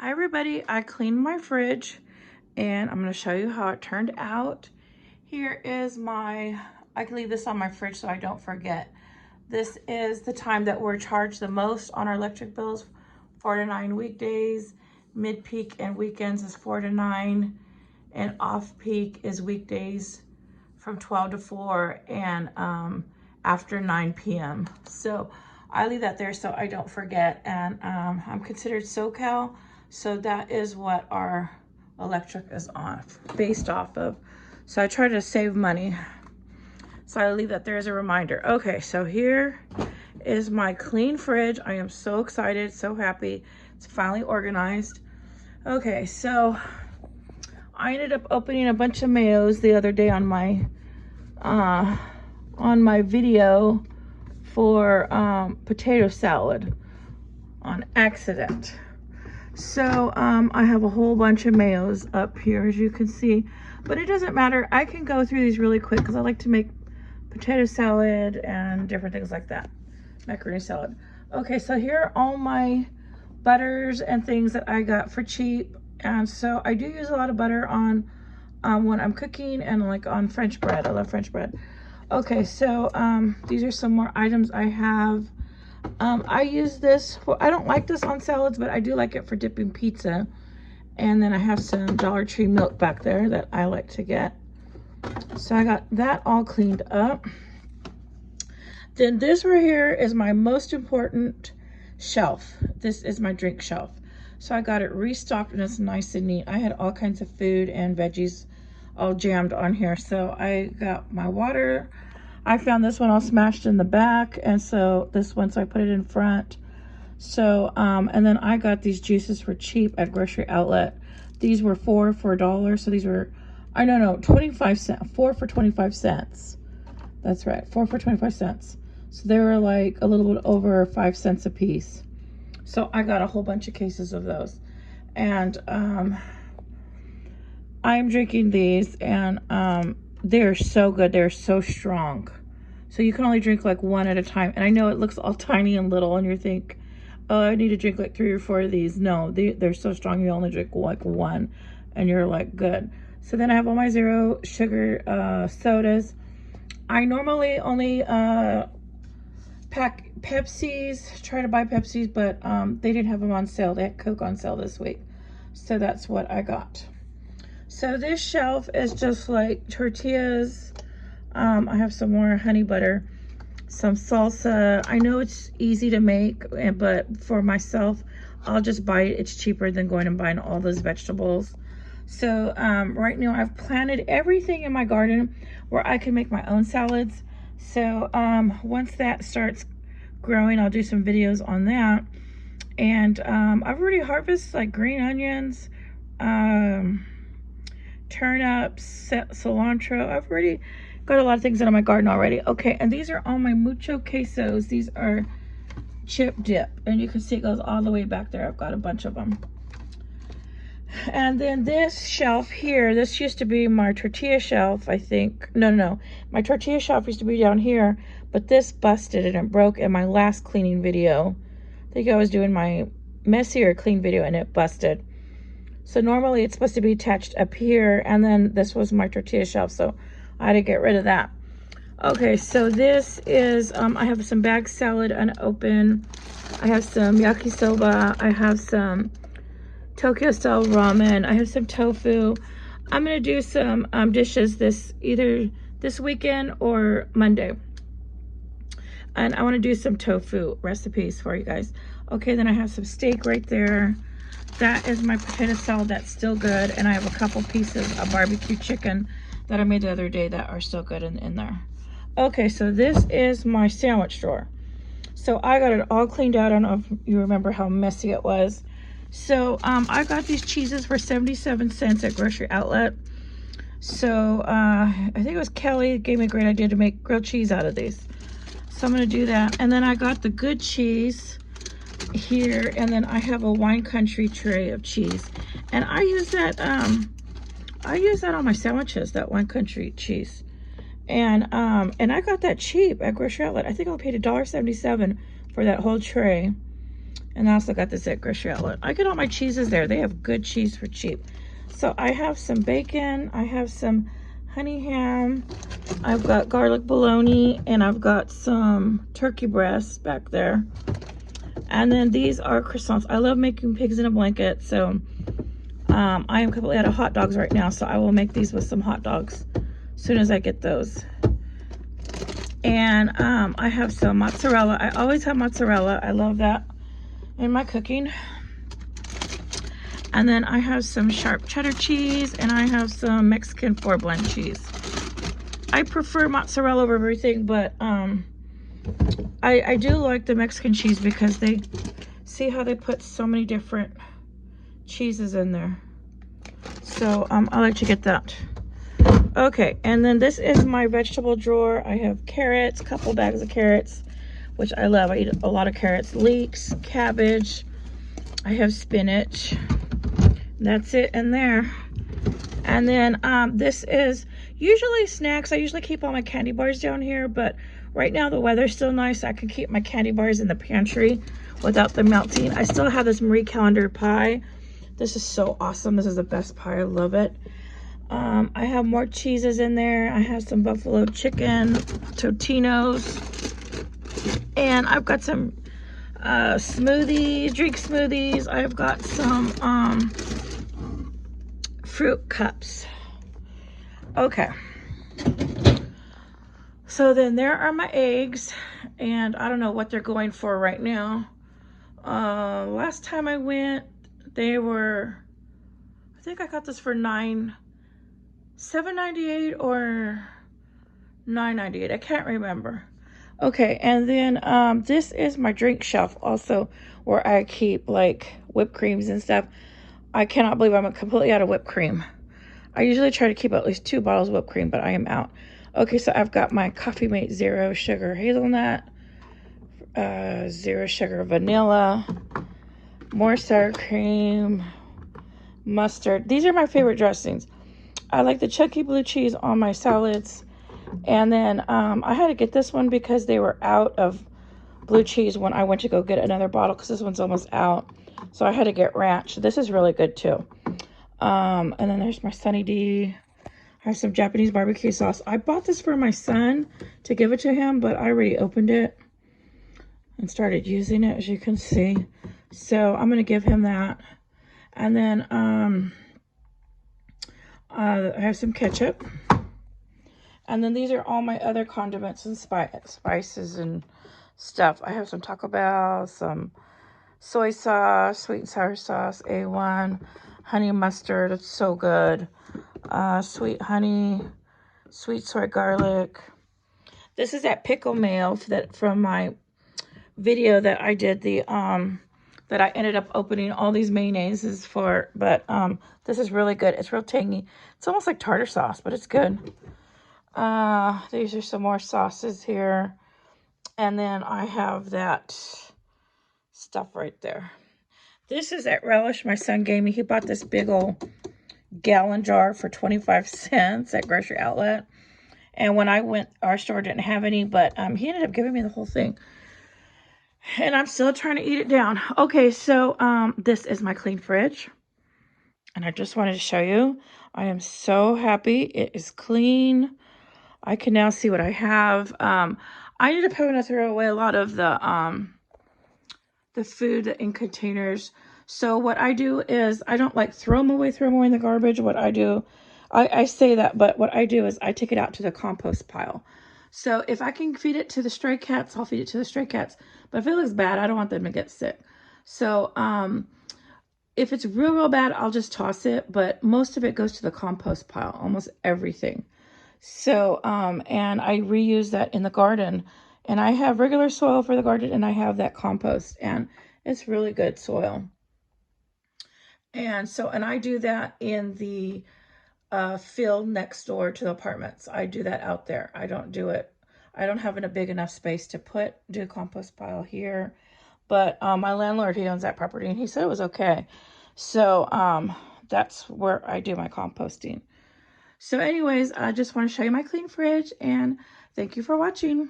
Hi everybody, I cleaned my fridge and I'm going to show you how it turned out. Here is I can leave this on my fridge so I don't forget. This is the time that we're charged the most on our electric bills, 4 to 9 weekdays, mid-peak and weekends is 4 to 9, and off-peak is weekdays from 12 to 4 and after 9 p.m. So I leave that there so I don't forget, and I'm considered SoCal. So that is what our electric is based off of. So I try to save money. So I leave that there as a reminder. Okay, so here is my clean fridge. I am so excited, so happy. It's finally organized. Okay, so I ended up opening a bunch of mayos the other day on my video for potato salad on accident. So I have a whole bunch of mayos up here, as you can see, but it doesn't matter. I can go through these really quick because I like to make potato salad and different things like that, macaroni salad. Okay, so here are all my butters and things that I got for cheap, and so I do use a lot of butter on when I'm cooking and like on French bread. I love French bread. Okay, so these are some more items I have. I use this for, I don't like this on salads, but I do like it for dipping pizza. And then I have some Dollar Tree milk back there that I like to get. So I got that all cleaned up. Then this right here is my most important shelf. This is my drink shelf. So I got it restocked and it's nice and neat. I had all kinds of food and veggies all jammed on here. So I got my water. I found this one all smashed in the back, and so this one, so I put it in front. So, and then I got these juices for cheap at Grocery Outlet. These were 4 for $1, so these were, I don't know, 25 cents, 4 for 25 cents. That's right, 4 for 25 cents. So they were like a little bit over 5 cents a piece. So I got a whole bunch of cases of those. And I'm drinking these, and they're so good. They're so strong. So you can only drink like one at a time. And I know it looks all tiny and little, and you think, oh, I need to drink like 3 or 4 of these. No, they're so strong. You only drink like one, and you're like good. So then I have all my zero sugar sodas. I normally only pack Pepsis, try to buy Pepsis, but they didn't have them on sale. They had Coke on sale this week. So that's what I got. So this shelf is just like tortillas. I have some more honey butter, some salsa. I know it's easy to make, but for myself, I'll just buy it. It's cheaper than going and buying all those vegetables. So right now I've planted everything in my garden where I can make my own salads. So once that starts growing, I'll do some videos on that. And I've already harvested like green onions, turnips, cilantro. I've already got a lot of things out of my garden already. Okay, and these are all my mucho quesos. These are chip dip, and you can see it goes all the way back there. I've got a bunch of them. And then this shelf here, this used to be my tortilla shelf, I think. No, my tortilla shelf used to be down here, but this busted and it broke in my last cleaning video. I think I was doing my messy or clean video and it busted. So normally it's supposed to be attached up here, and then this was my tortilla shelf, so I had to get rid of that. Okay, so this is, I have some bag salad unopened. I have some yakisoba. I have some Tokyo style ramen. I have some tofu. I'm gonna do some dishes either this weekend or Monday. And I wanna do some tofu recipes for you guys. Okay, then I have some steak right there. That is my potato salad that's still good. And I have a couple pieces of barbecue chicken that I made the other day that are still good in there. Okay, so this is my sandwich drawer. So I got it all cleaned out. I don't know if you remember how messy it was. So I got these cheeses for 77 cents at Grocery Outlet. So I think it was Kelly that gave me a great idea to make grilled cheese out of these. So I'm gonna do that. And then I got the good cheese here, and then I have a wine country tray of cheese. And I use that on my sandwiches, that wine country cheese. And I got that cheap at Grocery Outlet. I think I paid $1.77 for that whole tray. And I also got this at Grocery Outlet. I get all my cheeses there. They have good cheese for cheap. So I have some bacon. I have some honey ham. I've got garlic bologna. And I've got some turkey breasts back there. And then these are croissants. I love making pigs in a blanket. So I am completely out of hot dogs right now. So I will make these with some hot dogs as soon as I get those. And I have some mozzarella. I always have mozzarella. I love that in my cooking. And then I have some sharp cheddar cheese, and I have some Mexican 4-blend cheese. I prefer mozzarella over everything, but I do like the Mexican cheese because they see how they put so many different cheeses in there. So I like to get that. Okay, and then this is my vegetable drawer. I have carrots, a couple bags of carrots, which I love. I eat a lot of carrots, leeks, cabbage. I have spinach. That's it in there. And then this is usually snacks. I usually keep all my candy bars down here, but right now the weather's still nice. I can keep my candy bars in the pantry without them melting. I still have this Marie Callender pie. This is so awesome. This is the best pie. I love it. I have more cheeses in there. I have some buffalo chicken, Totino's, and I've got some smoothies, drink smoothies. I've got some fruit cups. Okay. So then there are my eggs, and I don't know what they're going for right now. Last time I went, they were, I think I got this for $7.98 or $9.98. I can't remember. Okay, and then this is my drink shelf also, where I keep like whipped creams and stuff. I cannot believe I'm completely out of whipped cream. I usually try to keep at least 2 bottles of whipped cream, but I am out. Okay, so I've got my Coffee Mate Zero Sugar Hazelnut, Zero Sugar Vanilla, more sour cream, mustard. These are my favorite dressings. I like the Chucky blue cheese on my salads. And then I had to get this one because they were out of blue cheese when I went to go get another bottle, because this one's almost out. So I had to get ranch. This is really good too. And then there's my Sunny D. I have some Japanese barbecue sauce. I bought this for my son to give it to him, but I already opened it and started using it, as you can see. So I'm going to give him that. And then I have some ketchup. And then these are all my other condiments and spices and stuff. I have some Taco Bell, some soy sauce, sweet and sour sauce, A1, honey mustard. It's so good. Sweet honey, sweet soy garlic. This is that pickle mayo that from my video that I did, the that I ended up opening all these mayonnaises for. But this is really good. It's real tangy. It's almost like tartar sauce, but it's good. These are some more sauces here. And then I have that stuff right there. This is that relish my son gave me. He bought this big old gallon jar for 25 cents at Grocery Outlet. And when I went, our store didn't have any, but he ended up giving me the whole thing. And I'm still trying to eat it down. Okay, so this is my clean fridge. And I just wanted to show you. I am so happy. It is clean. I can now see what I have. I ended up having to throw away a lot of the food in containers. So what I do is, I don't like throw them away in the garbage. What I do, I say that, but what I do is I take it out to the compost pile. So if I can feed it to the stray cats, I'll feed it to the stray cats. But if it looks bad, I don't want them to get sick. So if it's real bad, I'll just toss it. But most of it goes to the compost pile, almost everything. So, and I reuse that in the garden. And I have regular soil for the garden, and I have that compost. And it's really good soil. And so, and I do that in the field next door to the apartments. I do that out there. I don't do it. I don't have a big enough space to do a compost pile here. But my landlord, he owns that property, and he said it was okay. So that's where I do my composting. So anyways, I just want to show you my clean fridge, and thank you for watching.